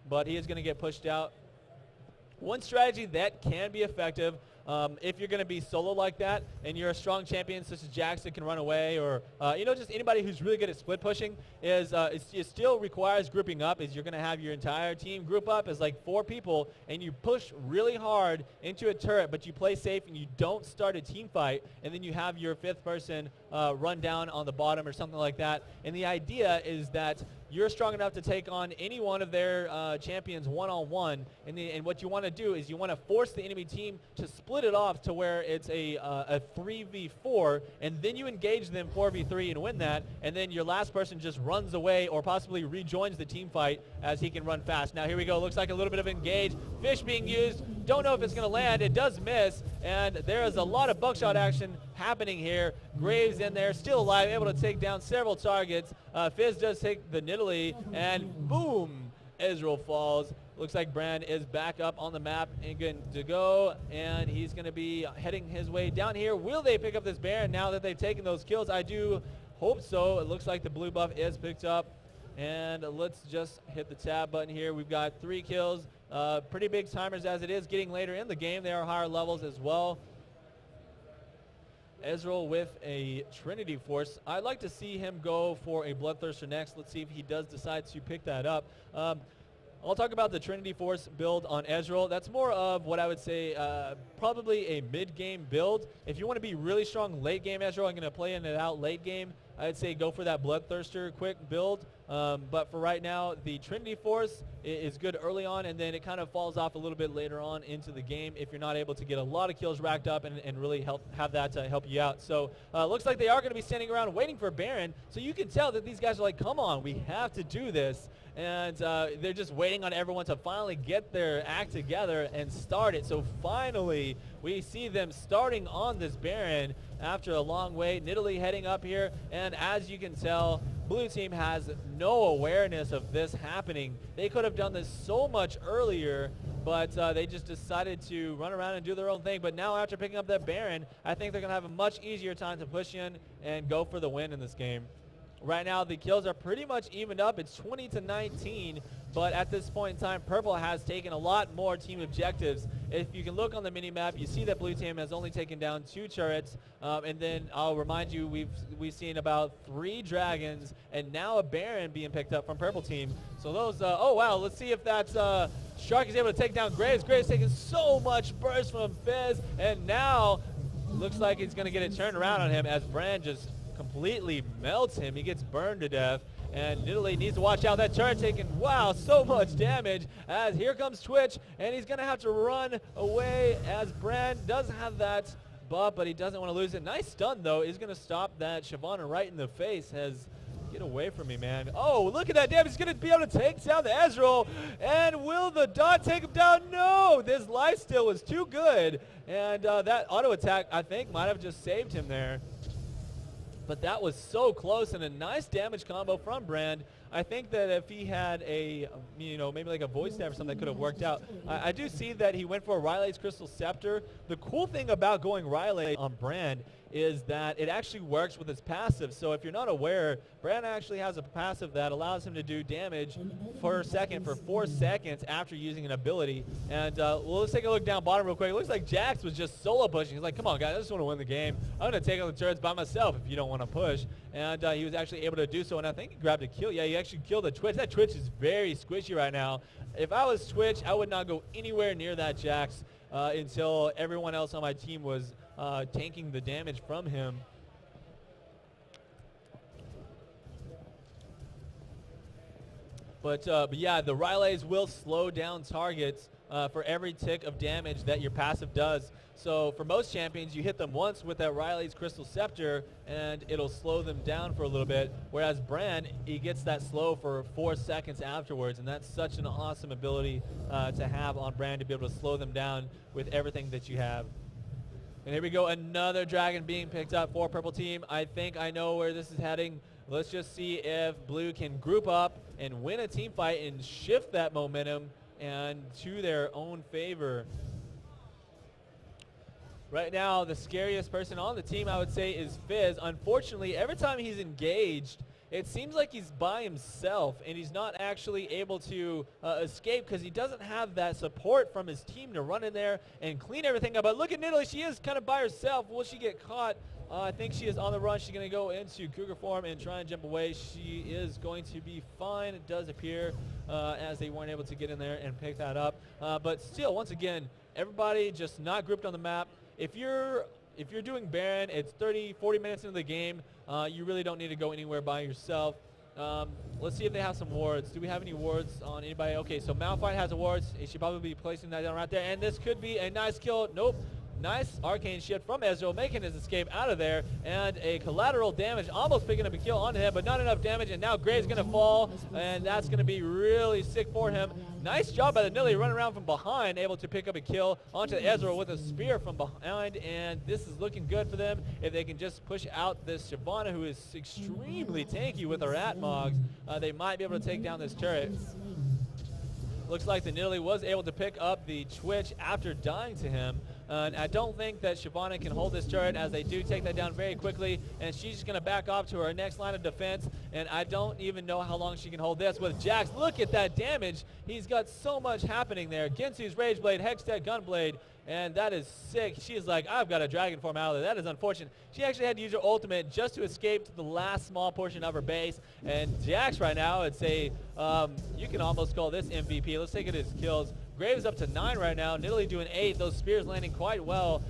but he is going to get pushed out. One strategy that can be effective if you're going to be solo like that and you're a strong champion such as Jax that can run away, or just anybody who's really good at split pushing, it still requires grouping up. Is you're going to have your entire team group up as like 4 people, and you push really hard into a turret, but you play safe and you don't start a team fight, and then you have your 5th person run down on the bottom or something like that. And the idea is that you're strong enough to take on any one of their champions one-on-one, and what you want to do is you want to force the enemy team to split it off to where it's a 3v4, and then you engage them 4v3 and win that, and then your last person just runs away or possibly rejoins the team fight as he can run fast. Now here we go. Looks like a little bit of engage. Fish being used. Don't know if it's going to land. It does miss, and there is a lot of buckshot action happening here. Graves in there, still alive, able to take down several targets. Fizz does take the Nidalee, and boom, Ezreal falls. Looks like Brand is back up on the map and good to go, and he's going to be heading his way down here. Will they pick up this Baron now that they've taken those kills? I do hope so. It looks like the blue buff is picked up, and let's just hit the tab button here. We've got 3 kills. Pretty big timers as it is getting later in the game. They are higher levels as well. Ezreal with a Trinity Force. I'd like to see him go for a Bloodthirster next. Let's see if he does decide to pick that up. I'll talk about the Trinity Force build on Ezreal. That's more of what I would say probably a mid-game build. If you want to be really strong late-game Ezreal, I'm going to play in it out late-game. I'd say go for that Bloodthirster quick build. But for right now, the Trinity Force is good early on, and then it kind of falls off a little bit later on into the game if you're not able to get a lot of kills racked up and really have that help you out. So looks like they are going to be standing around waiting for Baron. So you can tell that these guys are like, come on, we have to do this. And they're just waiting on everyone to finally get their act together and start it. So finally, we see them starting on this Baron after a long wait. Nidalee heading up here, and as you can tell, blue team has no awareness of this happening. They could have done this so much earlier, but they just decided to run around and do their own thing. But now after picking up that Baron, I think they're going to have a much easier time to push in and go for the win in this game. Right now, the kills are pretty much evened up. It's 20-19, but at this point in time, Purple has taken a lot more team objectives. If you can look on the mini-map, you see that Blue Team has only taken down 2 turrets, and then I'll remind you, we've seen about 3 dragons, and now a Baron being picked up from Purple Team. So those, oh wow, let's see if that's, Shark is able to take down Graves. Graves taking so much burst from Fizz, and now looks like he's going to get it turned around on him as Brand just completely melts him. He gets burned to death, and Nidalee needs to watch out. That turret taking, wow, so much damage as here comes Twitch, and he's going to have to run away as Brand does have that buff, but he doesn't want to lose it. Nice stun, though. He's going to stop that Shyvana right in the face. Get away from me, man. Oh, look at that damage. He's going to be able to take down the Ezreal, and will the dot take him down? No, this lifesteal was too good, and that auto attack, I think, might have just saved him there. But that was so close, and a nice damage combo from Brand. I think that if he had a, maybe like a voice stab or something that could have worked out. I do see that he went for a Riley's Crystal Scepter. The cool thing about going Riley on Brand is that it actually works with his passive. So if you're not aware, Brand actually has a passive that allows him to do damage per second for 4 seconds after using an ability. And well, let's take a look down bottom real quick. It looks like Jax was just solo pushing. He's like, come on, guys, I just want to win the game. I'm going to take on the turrets by myself if you don't want to push. And he was actually able to do so, and I think he grabbed a kill. Yeah, he actually killed the Twitch. That Twitch is very squishy right now. If I was Twitch, I would not go anywhere near that Jax until everyone else on my team was tanking the damage from him. But yeah, the Rileys will slow down targets for every tick of damage that your passive does. So for most champions, you hit them once with that Riley's Crystal Scepter, and it'll slow them down for a little bit. Whereas Brand, he gets that slow for 4 seconds afterwards, and that's such an awesome ability to have on Brand, to be able to slow them down with everything that you have. And here we go, another dragon being picked up for Purple Team. I think I know where this is heading. Let's just see if Blue can group up and win a team fight and shift that momentum and to their own favor. Right now, the scariest person on the team, I would say, is Fizz. Unfortunately, every time he's engaged, it seems like he's by himself and he's not actually able to escape because he doesn't have that support from his team to run in there and clean everything up. But look at Nidalee. She is kind of by herself. Will she get caught? I think she is on the run. She's going to go into Cougar form and try and jump away. She is going to be fine, it does appear, as they weren't able to get in there and pick that up. But still, once again, everybody just not grouped on the map. If you're doing Baron, it's 30, 40 minutes into the game. You really don't need to go anywhere by yourself. Let's see if they have some wards. Do we have any wards on anybody? Okay, so Malphite has a wards. He should probably be placing that down right there. And this could be a nice kill. Nope. Nice arcane shift from Ezreal, making his escape out of there, and a collateral damage, almost picking up a kill on him, but not enough damage, and now Graves going to fall, and that's going to be really sick for him. Nice job by the Nidalee, running around from behind, able to pick up a kill onto Ezreal with a spear from behind, and this is looking good for them. If they can just push out this Shyvana, who is extremely tanky with her Atmogs, they might be able to take down this turret. Looks like the Nidalee was able to pick up the Twitch after dying to him. And I don't think that Shyvana can hold this turret, as they do take that down very quickly. And she's just going to back off to her next line of defense. And I don't even know how long she can hold this with Jax. Look at that damage. He's got so much happening there. Ginsu's Rage Blade, Hextech Gunblade. And that is sick. She is like, I've got a dragon form out of there. That is unfortunate. She actually had to use her ultimate just to escape to the last small portion of her base. And Jax right now, it's a, you can almost call this MVP. Let's take it as kills. Graves up to 9 right now. Nidalee doing 8. Those spears landing quite well.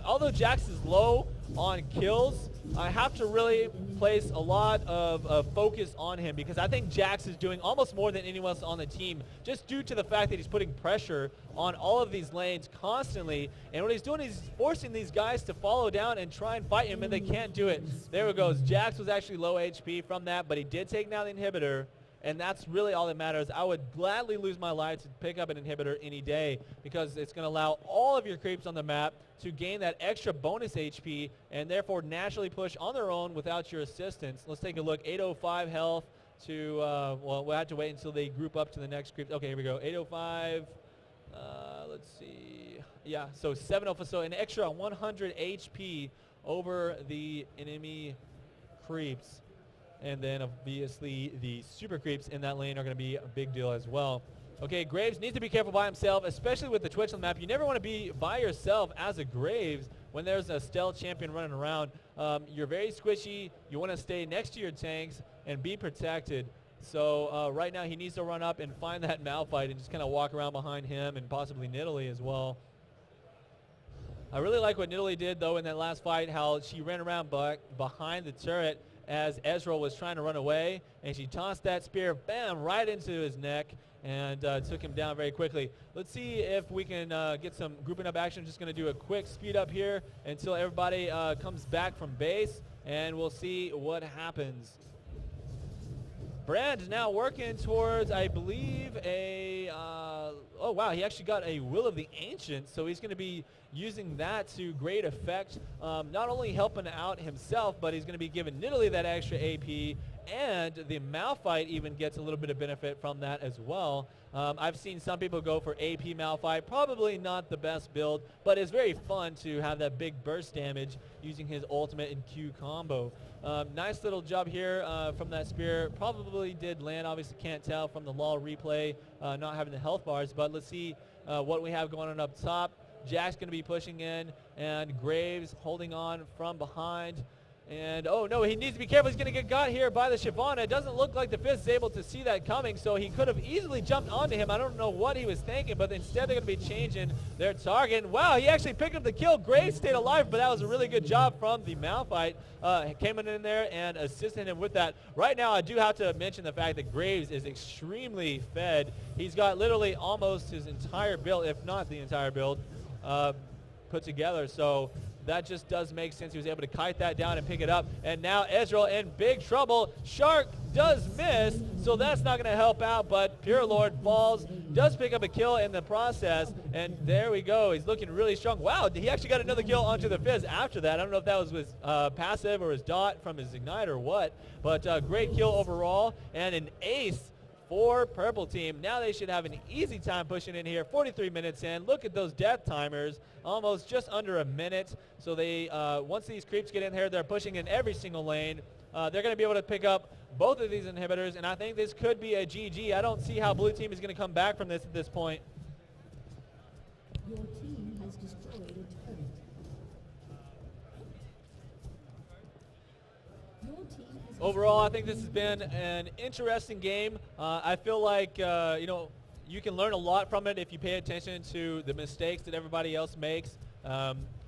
Although Jax is low on kills, I have to really place a lot of focus on him, because I think Jax is doing almost more than anyone else on the team, just due to the fact that he's putting pressure on all of these lanes constantly. And what he's doing is forcing these guys to follow down and try and fight him, and they can't do it. There it goes. Jax was actually low HP from that, but he did take down the inhibitor. And that's really all that matters. I would gladly lose my life to pick up an inhibitor any day, because it's going to allow all of your creeps on the map to gain that extra bonus HP and therefore naturally push on their own without your assistance. Let's take a look. 805 health to, well, we'll have to wait until they group up to the next creep. Okay, here we go. 805. Let's see. Yeah, so 705. So an extra 100 HP over the enemy creeps. And then obviously the super creeps in that lane are going to be a big deal as well. Okay, Graves needs to be careful by himself, especially with the Twitch on the map. You never want to be by yourself as a Graves when there's a stealth champion running around. You're very squishy. You want to stay next to your tanks and be protected. So right now he needs to run up and find that Malphite and just kind of walk around behind him, and possibly Nidalee as well. I really like what Nidalee did, though, in that last fight, how she ran around behind the turret as Ezreal was trying to run away, and she tossed that spear, bam, right into his neck, and took him down very quickly. Let's see if we can get some grouping up action. Just going to do a quick speed up here until everybody comes back from base, and we'll see what happens. Brand now working towards, I believe, a, oh wow, he actually got a Will of the Ancient, so he's going to be using that to great effect, not only helping out himself, but he's going to be giving Nidalee that extra AP, and the Malphite even gets a little bit of benefit from that as well. I've seen some people go for AP Malphite, probably not the best build, but it's very fun to have that big burst damage using his ultimate and Q combo. Nice little job here from that spear. Probably did land, obviously can't tell from the LOL replay, not having the health bars, but let's see what we have going on up top. Jack's going to be pushing in, and Graves holding on from behind. And, oh, no, he needs to be careful. He's going to get got here by the Shyvana. It doesn't look like the Fizz is able to see that coming, so he could have easily jumped onto him. I don't know what he was thinking, but instead they're going to be changing their target. Wow, he actually picked up the kill. Graves stayed alive, but that was a really good job from the Malphite. Came in there and assisted him with that. Right now, I do have to mention the fact that Graves is extremely fed. He's got literally almost his entire build, if not the entire build, put together. So that just does make sense. He was able to kite that down and pick it up. And now Ezreal in big trouble. Shark does miss, so that's not going to help out. But Pure Lord falls, does pick up a kill in the process. And there we go. He's looking really strong. Wow, he actually got another kill onto the Fizz after that. I don't know if that was with passive or his dot from his Ignite or what. But great kill overall. And an ace for Purple Team. Now they should have an easy time pushing in here. 43 minutes in. Look at those death timers. Almost just under a minute. So they, once these creeps get in here, they're pushing in every single lane. They're going to be able to pick up both of these inhibitors, and I think this could be a GG. I don't see how blue team is going to come back from this at this point. Your team has destroyed a turret. Your team has Overall, I think this has been an interesting game. I feel like, you can learn a lot from it if you pay attention to the mistakes that everybody else makes.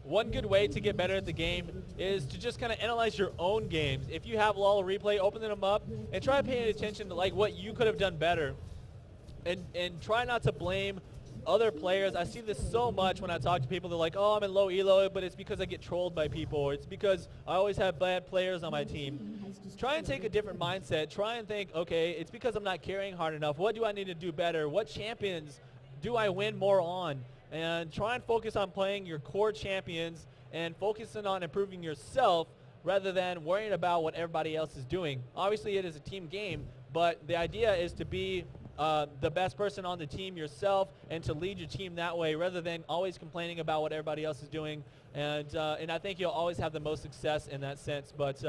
One good way to get better at the game is to just kind of analyze your own games. If you have LOL replay, open them up and try paying attention to like what you could have done better, and try not to blame other players. I see this so much when I talk to people. They're like, oh, I'm in low elo, but it's because I get trolled by people, or it's because I always have bad players on my team. Try and take a different mindset. Try and think, okay, it's because I'm not carrying hard enough. What do I need to do better? What champions do I win more on? And try and focus on playing your core champions and focusing on improving yourself rather than worrying about what everybody else is doing. Obviously, it is a team game, but the idea is to be the best person on the team yourself and to lead your team that way rather than always complaining about what everybody else is doing. And I think you'll always have the most success in that sense. But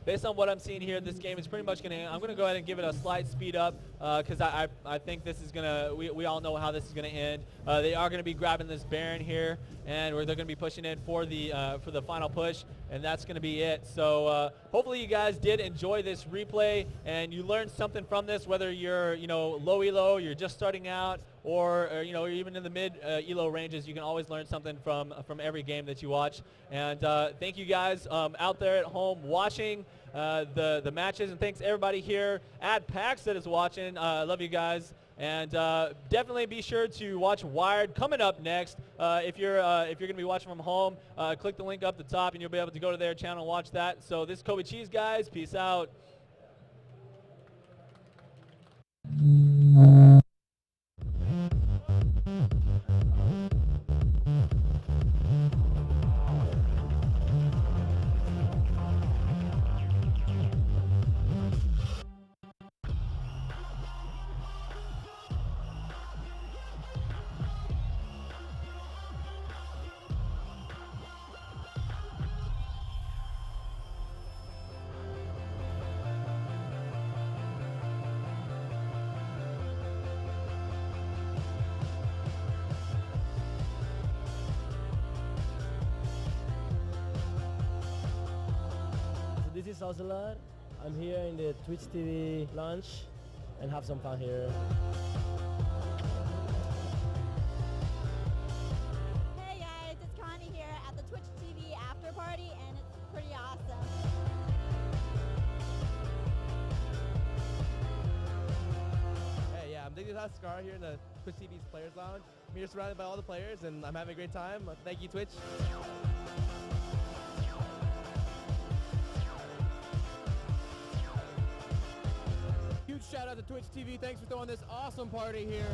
based on what I'm seeing here, this game is pretty much going to, I'm going to go ahead and give it a slight speed up because I think this is going to, we all know how this is going to end. They are going to be grabbing this Baron here, and they're going to be pushing in for the final push, and that's going to be it. So hopefully you guys did enjoy this replay, and you learned something from this, whether you're, low elo, you're just starting out, or even in the mid elo ranges. You can always learn something from every game that you watch. And thank you guys out there at home watching the matches, and thanks everybody here at PAX that is watching. I love you guys, and definitely be sure to watch Wired coming up next. If you're going to be watching from home, click the link up the top, and you'll be able to go to their channel and watch that. So this is Kobe Cheese, guys. Peace out. This is Ocelar. I'm here in the Twitch TV launch and have some fun here. Hey guys, it's Connie here at the Twitch TV after party, and it's pretty awesome. Hey, yeah, I'm digging that Scar here in the Twitch TV's Players Lounge. I'm here surrounded by all the players, and I'm having a great time. Thank you, Twitch. Huge shout out to Twitch TV. Thanks for throwing this awesome party here.